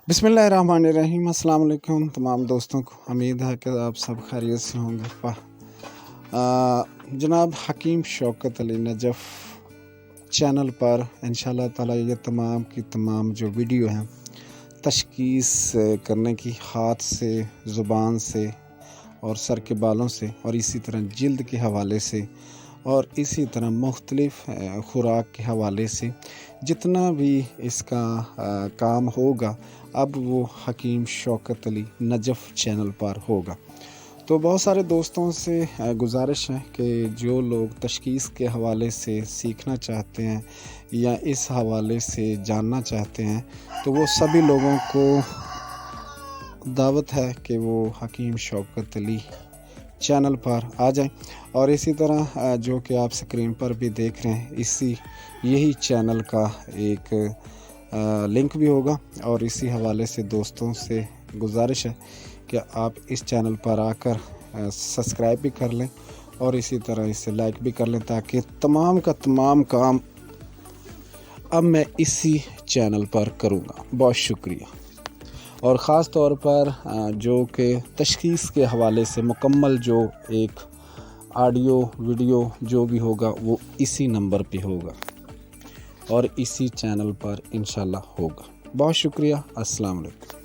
बिस्मिल्लाहिर्रहमानिर्रहीम। अस्सलाम वालेकुम तमाम दोस्तों को। उम्मीद है कि आप सब खैरियत से होंगे। जनाब हकीम शौकत अली नजफ़ चैनल पर इंशाअल्लाह ताला ये तमाम की तमाम जो वीडियो हैं तशख़ीस करने की, हाथ से, ज़ुबान से और सर के बालों से, और इसी तरह जल्द के हवाले से, और इसी तरह मुख्तलिफ़ ख़ुराक के हवाले से जितना भी इसका काम होगा, अब वो हकीम शौकत अली नजफ़ चैनल पर होगा। तो बहुत सारे दोस्तों से गुजारिश है कि जो लोग तशख़ीस के हवाले से सीखना चाहते हैं या इस हवाले से जानना चाहते हैं, तो वो सभी लोगों को दावत है कि वो हकीम शौकत अली चैनल पर आ जाएं। और इसी तरह जो कि आप स्क्रीन पर भी देख रहे हैं, यही चैनल का एक लिंक भी होगा। और इसी हवाले से दोस्तों से गुजारिश है कि आप इस चैनल पर आकर सब्सक्राइब भी कर लें और इसी तरह इसे लाइक भी कर लें, ताकि तमाम का तमाम काम अब मैं इसी चैनल पर करूँगा। बहुत शुक्रिया। और ख़ास तौर पर जो कि तशख़ीस के हवाले से मुकम्मल जो एक ऑडियो वीडियो जो भी होगा वो इसी नंबर पे होगा और इसी चैनल पर इंशाल्लाह होगा। बहुत शुक्रिया। अस्सलाम वालेकुम।